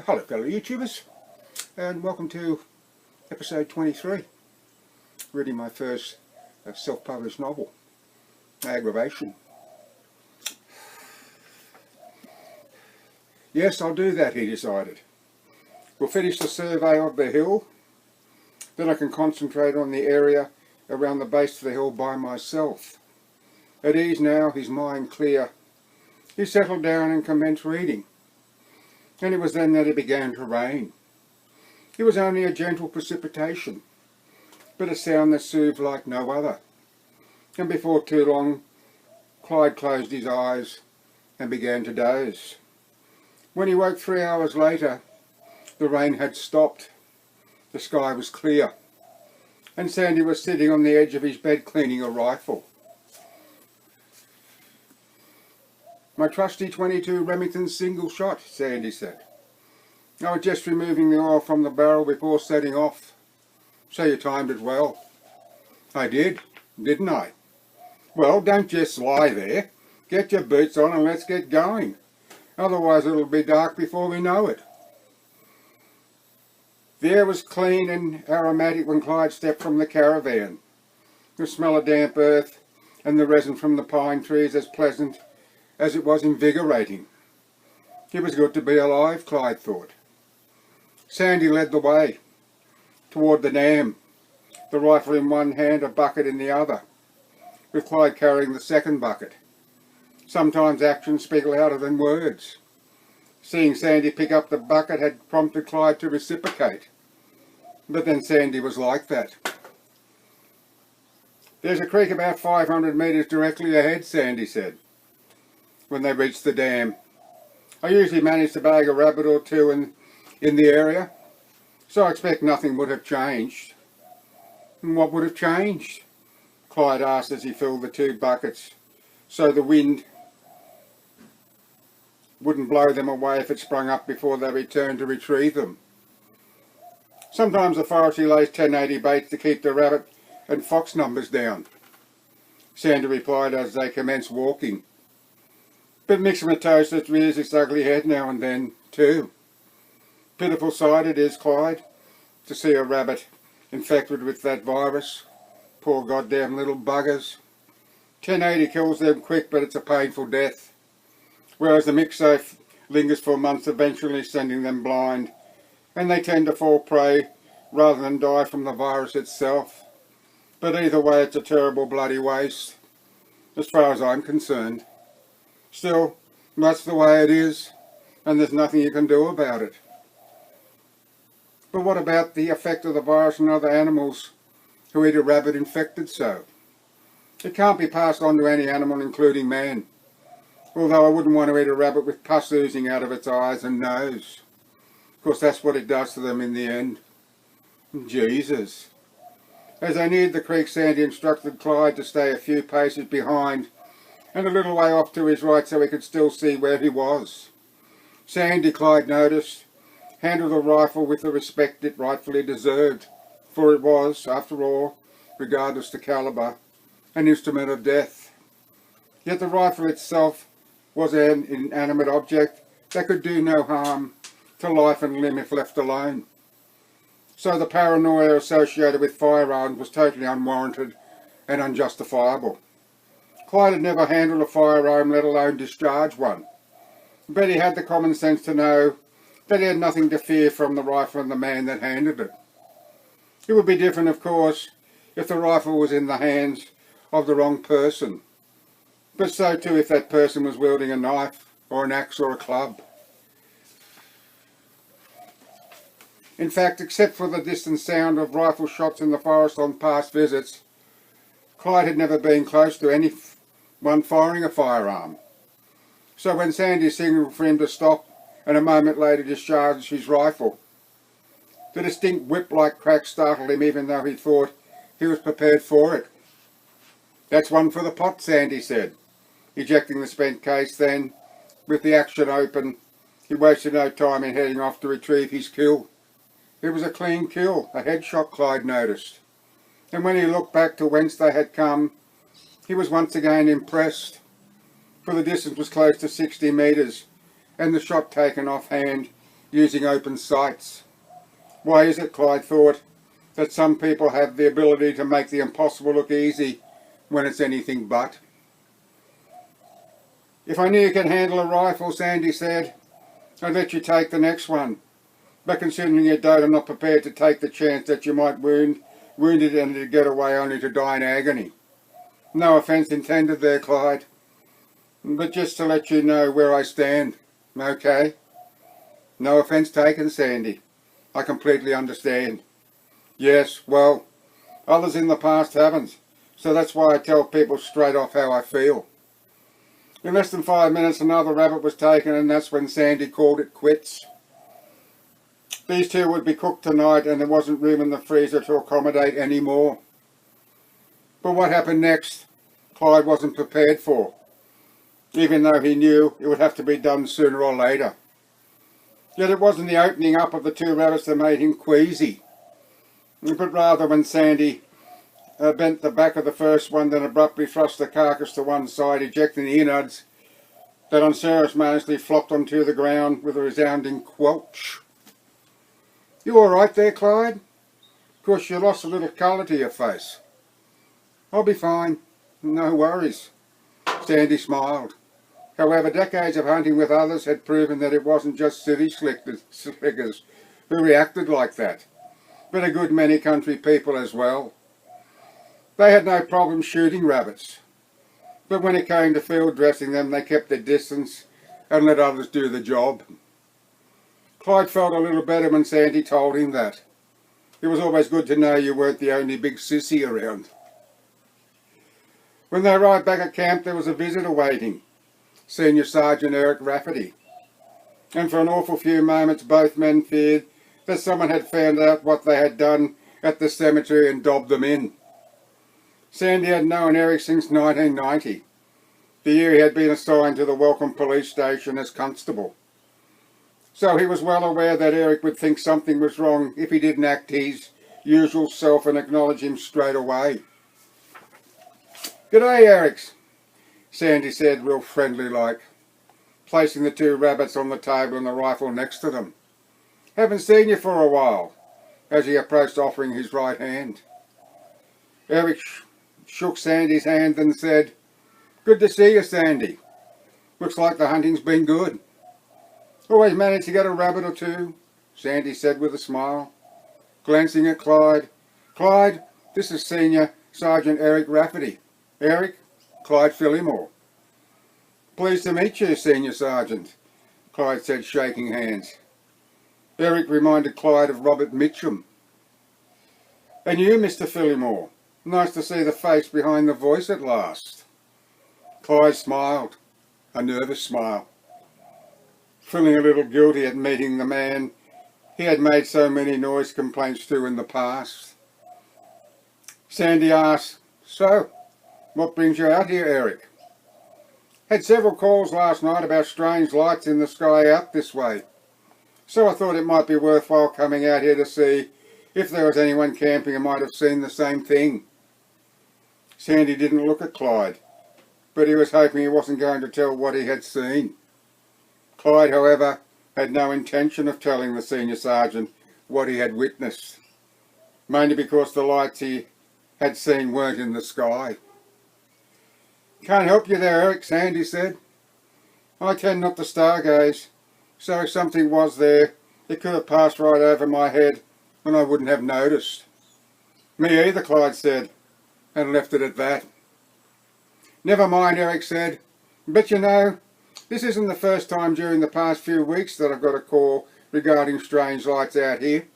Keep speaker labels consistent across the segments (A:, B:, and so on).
A: Hello fellow YouTubers, and welcome to episode 23, reading my first self-published novel, Aggravation. Yes, I'll do that, he decided. We'll finish the survey of the hill, then I can concentrate on the area around the base of the hill by myself. At ease now, his mind clear, he settled down and commenced reading. And it was then that it began to rain. It was only a gentle precipitation, but a sound that soothed like no other. And before too long, Clyde closed his eyes and began to doze. When he woke 3 hours later, the rain had stopped. The sky was clear, and Sandy was sitting on the edge of his bed cleaning a rifle. "My trusty 22 Remington single shot," Sandy said. "I was just removing the oil from the barrel before setting off. So you timed it well." "I did, didn't I?" "Well, don't just lie there. Get your boots on and let's get going. Otherwise it'll be dark before we know it." The air was clean and aromatic when Clyde stepped from the caravan. The smell of damp earth and the resin from the pine trees as pleasant as it was invigorating. It was good to be alive, Clyde thought. Sandy led the way toward the dam, the rifle in one hand, a bucket in the other, with Clyde carrying the second bucket. Sometimes actions speak louder than words. Seeing Sandy pick up the bucket had prompted Clyde to reciprocate. But then Sandy was like that. "There's a creek about 500 metres directly ahead," Sandy said, when they reached the dam. "I usually manage to bag a rabbit or two in the area, so I expect nothing would have changed." "And what would have changed?" Clyde asked as he filled the two buckets, so the wind wouldn't blow them away if it sprung up before they returned to retrieve them. "Sometimes the forestry lays 1080 baits to keep the rabbit and fox numbers down," Sandy replied as they commenced walking. "But Mixomatosis rears its ugly head now and then, too. Pitiful sight it is, Clyde, to see a rabbit infected with that virus. Poor goddamn little buggers. 1080 kills them quick, but it's a painful death. Whereas the Mixo lingers for months, eventually sending them blind, and they tend to fall prey rather than die from the virus itself. But either way, it's a terrible bloody waste, as far as I'm concerned. Still, that's the way it is, and there's nothing you can do about it." "But what about the effect of the virus on other animals who eat a rabbit infected so?" "It can't be passed on to any animal, including man. Although I wouldn't want to eat a rabbit with pus oozing out of its eyes and nose. Of course, that's what it does to them in the end." Jesus. As they neared the creek, Sandy instructed Clyde to stay a few paces behind and a little way off to his right so he could still see where he was. Sandy, Clyde noticed, handled the rifle with the respect it rightfully deserved, for it was, after all, regardless the calibre, an instrument of death. Yet the rifle itself was an inanimate object that could do no harm to life and limb if left alone. So the paranoia associated with firearms was totally unwarranted and unjustifiable. Clyde had never handled a firearm, let alone discharged one, but he had the common sense to know that he had nothing to fear from the rifle and the man that handled it. It would be different, of course, if the rifle was in the hands of the wrong person, but so too if that person was wielding a knife or an axe or a club. In fact, except for the distant sound of rifle shots in the forest on past visits, Clyde had never been close to anyone firing a firearm. So when Sandy signalled for him to stop and a moment later discharged his rifle, the distinct whip-like crack startled him even though he thought he was prepared for it. "That's one for the pot," Sandy said, ejecting the spent case. Then, with the action open, he wasted no time in heading off to retrieve his kill. It was a clean kill, a headshot, Clyde noticed. And when he looked back to whence they had come, he was once again impressed, for the distance was close to 60 metres, and the shot taken offhand using open sights. Why is it, Clyde thought, that some people have the ability to make the impossible look easy when it's anything but? If I knew you could handle a rifle, Sandy said, I'd let you take the next one. But considering you don't, I'm not prepared to take the chance that you might wound it and to get away only to die in agony. No offence intended there, Clyde. But just to let you know where I stand, okay? No offence taken, Sandy. I completely understand. Yes, well, others in the past haven't, so that's why I tell people straight off how I feel. In less than 5 minutes another rabbit was taken, and that's when Sandy called it quits. These two would be cooked tonight, and there wasn't room in the freezer to accommodate any more. But what happened next, Clyde wasn't prepared for, even though he knew it would have to be done sooner or later. Yet it wasn't the opening up of the two rabbits that made him queasy, but rather when Sandy bent the back of the first one, then abruptly thrust the carcass to one side, ejecting the innards that unceremoniously flopped onto the ground with a resounding quelch. You all right there, Clyde? Of course you lost a little colour to your face. I'll be fine. No worries. Sandy smiled. However, decades of hunting with others had proven that it wasn't just city slickers who reacted like that, but a good many country people as well. They had no problem shooting rabbits, but when it came to field dressing them, they kept their distance and let others do the job. Clyde felt a little better when Sandy told him that. It was always good to know you weren't the only big sissy around. When they arrived back at camp, there was a visitor waiting, Senior Sergeant Eric Rafferty. And for an awful few moments, both men feared that someone had found out what they had done at the cemetery and dobbed them in. Sandy had known Eric since 1990, the year he had been assigned to the Welcome Police Station as constable. So he was well aware that Eric would think something was wrong if he didn't act his usual self and acknowledge him straight away. "G'day, Eric," Sandy said, real friendly-like, placing the two rabbits on the table and the rifle next to them. "Haven't seen you for a while," as he approached, offering his right hand. Eric shook Sandy's hand and said, "Good to see you, Sandy. Looks like the hunting's been good." "Always managed to get a rabbit or two," Sandy said with a smile, glancing at Clyde. "Clyde, this is Senior Sergeant Eric Rafferty. Eric, Clyde Phillimore." "Pleased to meet you, Senior Sergeant," Clyde said, shaking hands. Eric reminded Clyde of Robert Mitchum. "And you, Mr. Phillimore. Nice to see the face behind the voice at last." Clyde smiled, a nervous smile, feeling a little guilty at meeting the man he had made so many noise complaints to in the past. Sandy asked, "So, what brings you out here, Eric?" "Had several calls last night about strange lights in the sky out this way, so I thought it might be worthwhile coming out here to see if there was anyone camping who might have seen the same thing." Sandy didn't look at Clyde, but he was hoping he wasn't going to tell what he had seen. Clyde, however, had no intention of telling the Senior Sergeant what he had witnessed, mainly because the lights he had seen weren't in the sky. "Can't help you there, Eric," Sandy said. "I tend not to stargaze, so if something was there, it could have passed right over my head and I wouldn't have noticed." "Me either," Clyde said, and left it at that. "Never mind," Eric said, "but you know, this isn't the first time during the past few weeks that I've got a call regarding strange lights out here.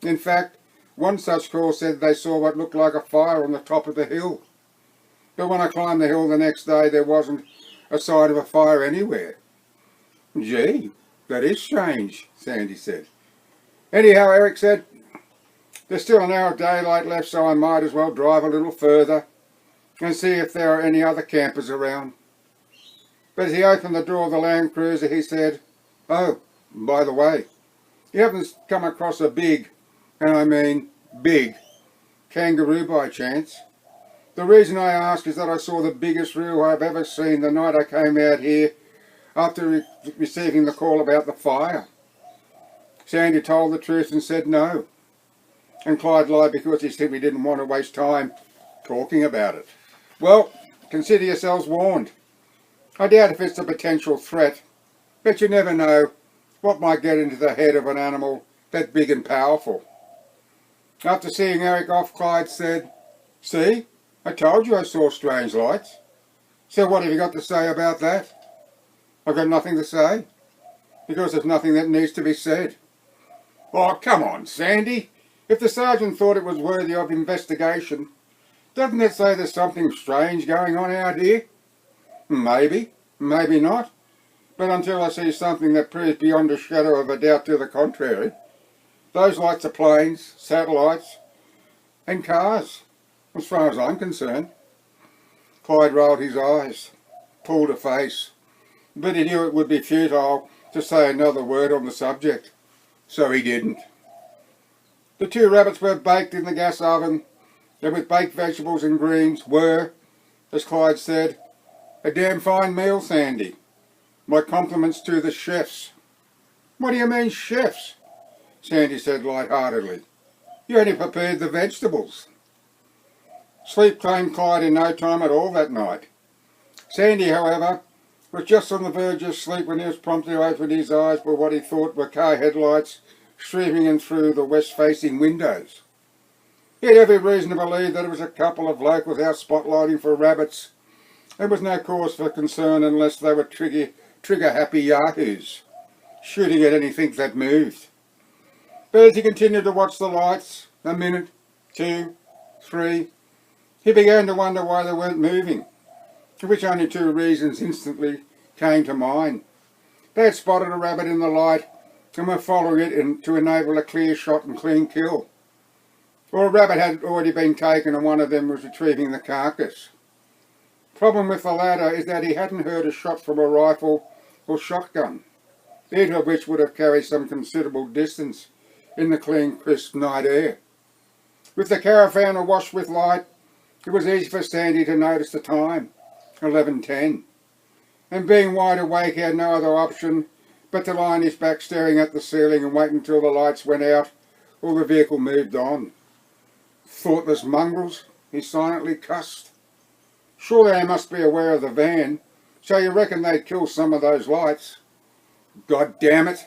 A: In fact, one such call said they saw what looked like a fire on the top of the hill. But when I climbed the hill the next day, there wasn't a sign of a fire anywhere." "Gee, that is strange," Sandy said. "Anyhow," Eric said, "there's still an hour of daylight left, so I might as well drive a little further and see if there are any other campers around." But as he opened the door of the Land Cruiser, he said, "Oh, by the way, you haven't come across a big, and I mean big, kangaroo by chance? The reason I ask is that I saw the biggest roo I've ever seen the night I came out here after receiving the call about the fire. Sandy told the truth and said no. And Clyde lied because he simply didn't want to waste time talking about it. Well, consider yourselves warned. I doubt if it's a potential threat, but you never know what might get into the head of an animal that big and powerful. After seeing Eric off, Clyde said, "See, I told you I saw strange lights. So what have you got to say about that?" "I've got nothing to say, because there's nothing that needs to be said." "Oh, come on, Sandy. If the sergeant thought it was worthy of investigation, doesn't it say there's something strange going on out here?" "Maybe, maybe not. But until I see something that proves beyond a shadow of a doubt to the contrary, those lights are planes, satellites, and cars, as far as I'm concerned." Clyde rolled his eyes, pulled a face, but he knew it would be futile to say another word on the subject, so he didn't. The two rabbits were baked in the gas oven, and with baked vegetables and greens were, as Clyde said, "a damn fine meal, Sandy. My compliments to the chefs." "What do you mean, chefs?" Sandy said light-heartedly. "You only prepared the vegetables." Sleep claimed Clyde in no time at all that night. Sandy, however, was just on the verge of sleep when he was promptly opened his eyes by what he thought were car headlights streaming in through the west-facing windows. He had every reason to believe that it was a couple of locals out spotlighting for rabbits. There was no cause for concern unless they were trigger-happy yahoos, shooting at anything that moved. But as he continued to watch the lights, a minute, 2, 3, he began to wonder why they weren't moving, to which only two reasons instantly came to mind. They had spotted a rabbit in the light and were following it to enable a clear shot and clean kill. Or a rabbit had already been taken and one of them was retrieving the carcass. Problem with the latter is that he hadn't heard a shot from a rifle or shotgun, either of which would have carried some considerable distance in the clean, crisp night air. With the caravan awash with light, it was easy for Sandy to notice the time, 11:10. And being wide awake, he had no other option but to lie on his back staring at the ceiling and wait until the lights went out or the vehicle moved on. "Thoughtless mongrels," he silently cussed. "Surely they must be aware of the van, so you reckon they'd kill some of those lights. God damn it!"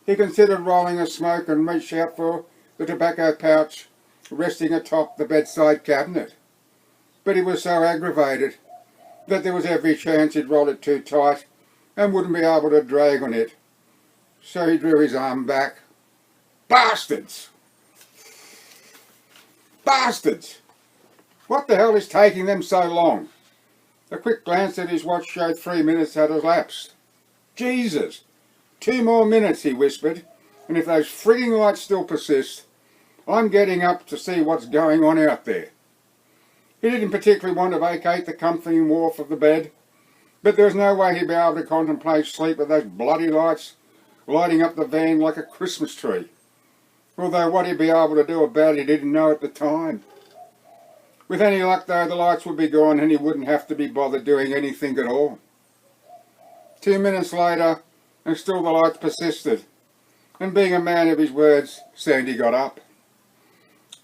A: He considered rolling a smoke and reached out for the tobacco pouch resting atop the bedside cabinet. But he was so aggravated that there was every chance he'd roll it too tight and wouldn't be able to drag on it. So he drew his arm back. Bastards! Bastards! What the hell is taking them so long? A quick glance at his watch showed 3 minutes had elapsed. Jesus! 2 more minutes, he whispered, and if those frigging lights still persist, I'm getting up to see what's going on out there. He didn't particularly want to vacate the comforting warmth of the bed, but there was no way he'd be able to contemplate sleep with those bloody lights lighting up the van like a Christmas tree. Although what he'd be able to do about it he didn't know at the time. With any luck though, the lights would be gone and he wouldn't have to be bothered doing anything at all. 2 minutes later, and still the lights persisted, and being a man of his words, Sandy got up.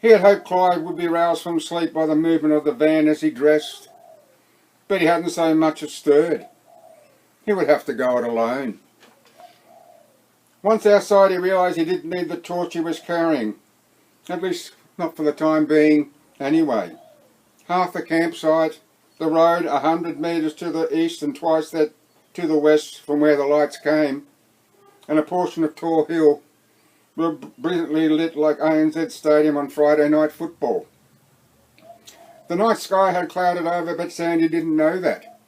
A: He had hoped Clyde would be roused from sleep by the movement of the van as he dressed, but he hadn't so much as stirred. He would have to go it alone. Once outside, he realised he didn't need the torch he was carrying, at least not for the time being anyway. Half the campsite, the road 100 metres to the east and twice that to the west from where the lights came, and a portion of Tor Hill were brilliantly lit like ANZ Stadium on Friday night football. The night sky had clouded over, but Sandy didn't know that.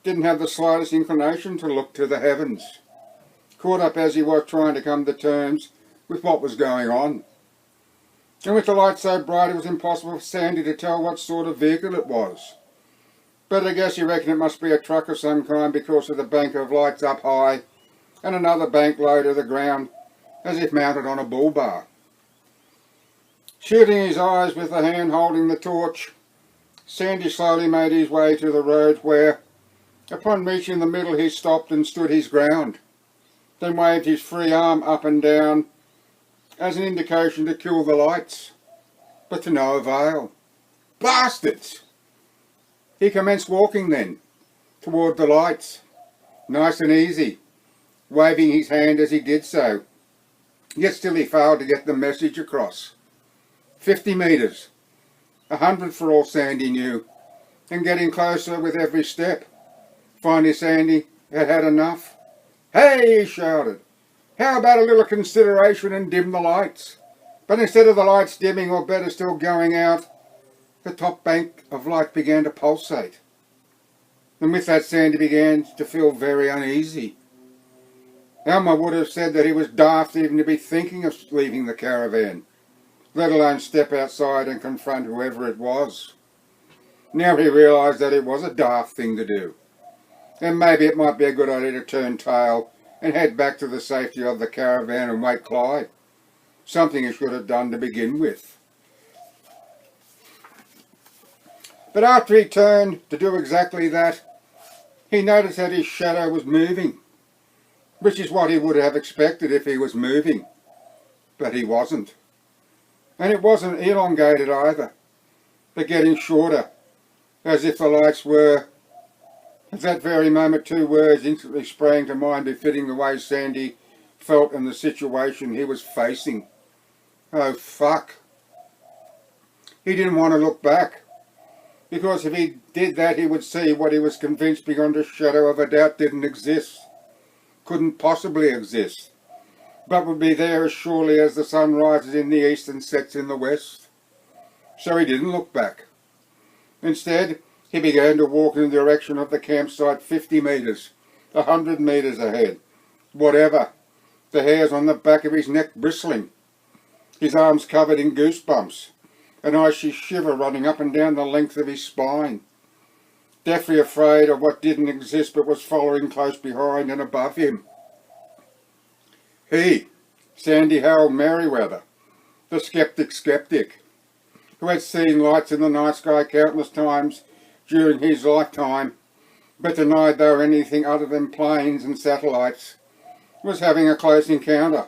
A: Didn't have the slightest inclination to look to the heavens, caught up as he was trying to come to terms with what was going on. And with the light so bright it was impossible for Sandy to tell what sort of vehicle it was. But I guess he reckoned it must be a truck of some kind because of the bank of lights up high and another bank low to the ground as if mounted on a bull bar. Shooting his eyes with the hand holding the torch, Sandy slowly made his way to the road where, upon reaching the middle, he stopped and stood his ground. then waved his free arm up and down as an indication to kill the lights, but to no avail. Bastards! He commenced walking then, toward the lights, nice and easy, waving his hand as he did so. Yet still he failed to get the message across. 50 metres, 100 for all Sandy knew, and getting closer with every step. Finally Sandy had had enough. "Hey!" he shouted. "How about a little consideration and dim the lights?" But instead of the lights dimming, or better still going out, the top bank of light began to pulsate. And with that Sandy began to feel very uneasy. Elmer would have said that he was daft even to be thinking of leaving the caravan, let alone step outside and confront whoever it was. Now he realised that it was a daft thing to do, and maybe it might be a good idea to turn tail and head back to the safety of the caravan and wait Clyde. Something he should have done to begin with. But after he turned to do exactly that, he noticed that his shadow was moving, which is what he would have expected if he was moving. But he wasn't. And it wasn't elongated either, but getting shorter, as if the lights were. At that very moment 2 words instantly sprang to mind, befitting the way Sandy felt in the situation he was facing. Oh fuck. He didn't want to look back, because if he did that he would see what he was convinced beyond a shadow of a doubt didn't exist, couldn't possibly exist, but would be there as surely as the sun rises in the east and sets in the west. So he didn't look back. Instead, he began to walk in the direction of the campsite, 50 metres, 100 metres ahead, whatever, the hairs on the back of his neck bristling, his arms covered in goosebumps, an icy shiver running up and down the length of his spine, deathly afraid of what didn't exist but was following close behind and above him. He, Sandy Harold Merriweather, the skeptic, who had seen lights in the night sky countless times during his lifetime, but denied they were anything other than planes and satellites, was having a close encounter,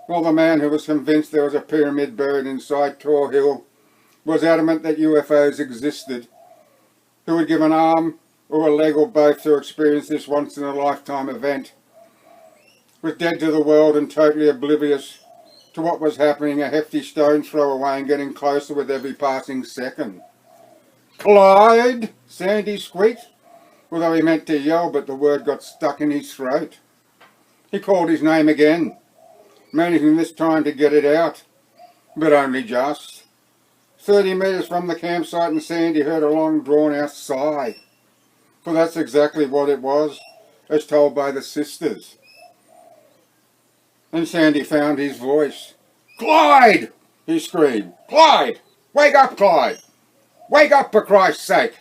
A: while the man who was convinced there was a pyramid buried inside Tor Hill was adamant that UFOs existed, who would give an arm or a leg or both to experience this once-in-a-lifetime event, was dead to the world and totally oblivious to what was happening, a hefty stone's throw away and getting closer with every passing second. "Clyde!" Sandy squeaked, although he meant to yell, but the word got stuck in his throat. He called his name again, managing this time to get it out, but only just. 30 metres from the campsite, and Sandy heard a long drawn-out sigh, for that's exactly what it was, as told by the sisters. And Sandy found his voice. "Clyde!" he screamed. "Clyde! Wake up, Clyde! Wake up, for Christ's sake!"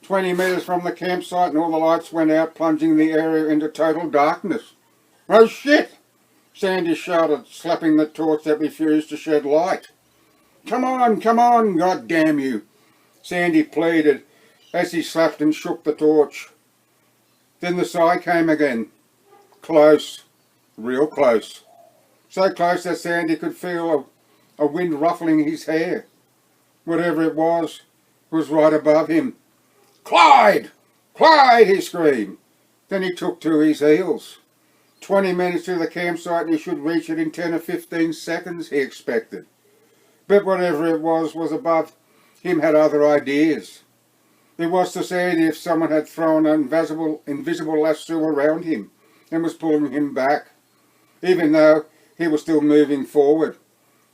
A: 20 metres from the campsite and all the lights went out, plunging the area into total darkness. "Oh shit!" Sandy shouted, slapping the torch that refused to shed light. Come on, God damn you!" Sandy pleaded as he slapped and shook the torch. Then the sigh came again. Close, real close. So close that Sandy could feel a wind ruffling his hair. Whatever it was right above him. "Clyde! Clyde!" he screamed. Then he took to his heels. 20 minutes to the campsite and he should reach it in 10 or 15 seconds, he expected. But whatever it was above him had other ideas. It was to Sandy if someone had thrown an invisible lasso around him and was pulling him back, even though he was still moving forward,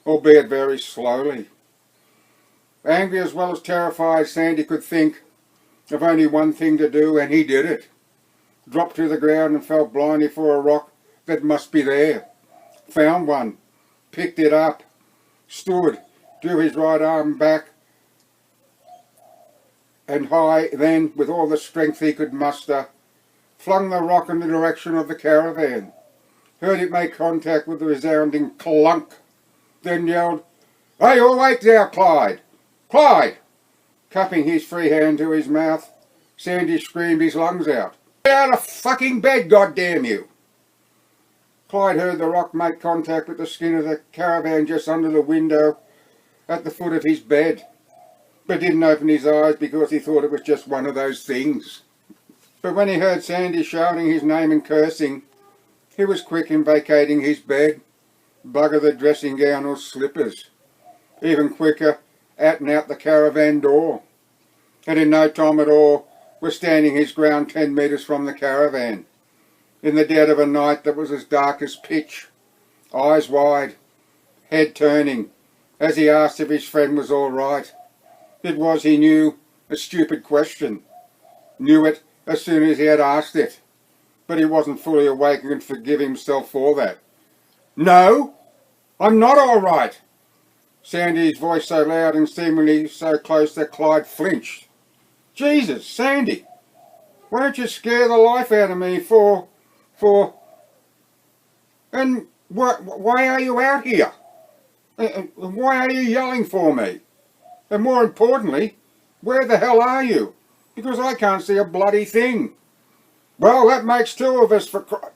A: albeit very slowly. Angry as well as terrified, Sandy could think of only one thing to do, and he did it. Dropped to the ground and felt blindly for a rock that must be there. Found one, picked it up, stood, drew his right arm back and high, then, with all the strength he could muster, flung the rock in the direction of the caravan, heard it make contact with a resounding clunk, then yelled, "Are you awake there, Clyde? Clyde!" Cupping his free hand to his mouth, Sandy screamed his lungs out. "Get out of fucking bed, goddamn you!" Clyde heard the rock make contact with the skin of the caravan just under the window at the foot of his bed, but didn't open his eyes because he thought it was just one of those things. But when he heard Sandy shouting his name and cursing, he was quick in vacating his bed, bugger the dressing gown or slippers, even quicker out and out the caravan door, and in no time at all was standing his ground 10 metres from the caravan, in the dead of a night that was as dark as pitch, eyes wide, head turning, as he asked if his friend was all right. It was, he knew, a stupid question. Knew it as soon as he had asked it. But he wasn't fully awake and could forgive himself for that. "No, I'm not all right." Sandy's voice so loud and seemingly so close that Clyde flinched. "Jesus, Sandy, won't you scare the life out of me and why are you out here? Why are you yelling for me? And more importantly, where the hell are you? Because I can't see a bloody thing." "Well, that makes two of us, for Christ."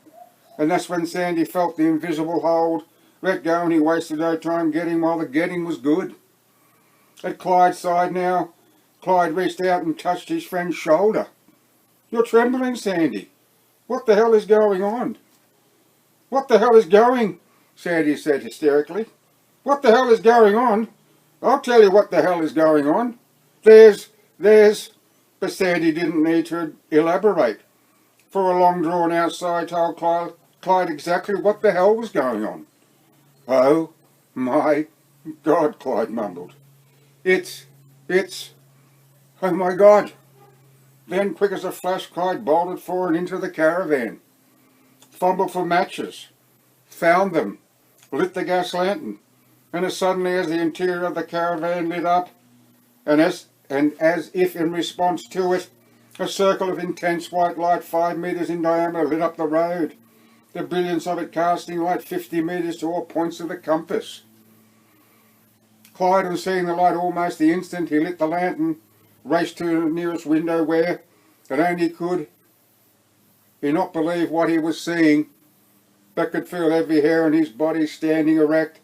A: And that's when Sandy felt the invisible hold let go, and he wasted no time getting while the getting was good. At Clyde's side now, Clyde reached out and touched his friend's shoulder. "You're trembling, Sandy. What the hell is going on?" "What the hell is going?" Sandy said hysterically. "What the hell is going on? I'll tell you what the hell is going on. There's... But Sandy didn't need to elaborate, for a long drawn out sigh told Clyde exactly what the hell was going on. "Oh my God," Clyde mumbled. It's... Oh my God." Then, quick as a flash, Clyde bolted for and into the caravan, fumbled for matches, found them, lit the gas lantern, and as suddenly as the interior of the caravan lit up, and as if in response to it, a circle of intense white light 5 metres in diameter lit up the road, the brilliance of it casting light 50 metres to all points of the compass. Clyde, on seeing the light almost the instant he lit the lantern, raced to the nearest window where, not only could he not believe what he was seeing, but could feel every hair in his body standing erect,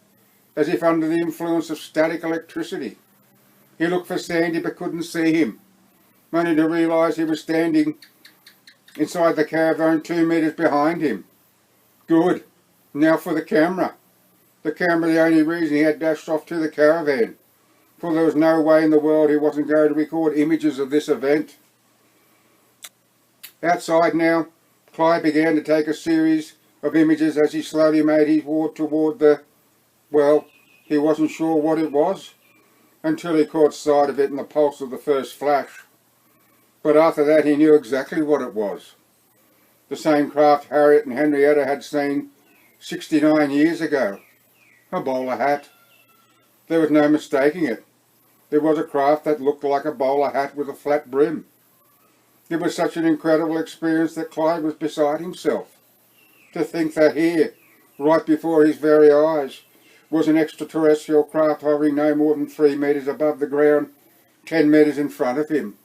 A: as if under the influence of static electricity. He looked for Sandy but couldn't see him, only to realise he was standing inside the caravan 2 metres behind him. Good. Now for the camera. The camera, the only reason he had dashed off to the caravan, for there was no way in the world he wasn't going to record images of this event. Outside now, Clyde began to take a series of images as he slowly made his way toward the... well, he wasn't sure what it was, until he caught sight of it in the pulse of the first flash. But after that he knew exactly what it was. The same craft Harriet and Henrietta had seen 69 years ago. A bowler hat. There was no mistaking it. It was a craft that looked like a bowler hat with a flat brim. It was such an incredible experience that Clyde was beside himself. To think that here, right before his very eyes, was an extraterrestrial craft hovering no more than 3 metres above the ground, 10 metres in front of him.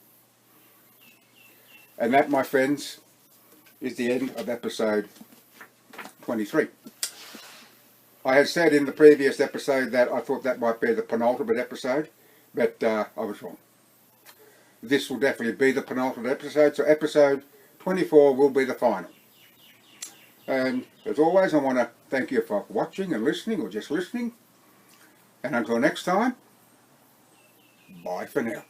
A: And that, my friends, is the end of episode 23. I had said in the previous episode that I thought that might be the penultimate episode, but I was wrong. This will definitely be the penultimate episode, so episode 24 will be the final. And as always, I want to thank you for watching and listening, or just listening. And until next time, bye for now.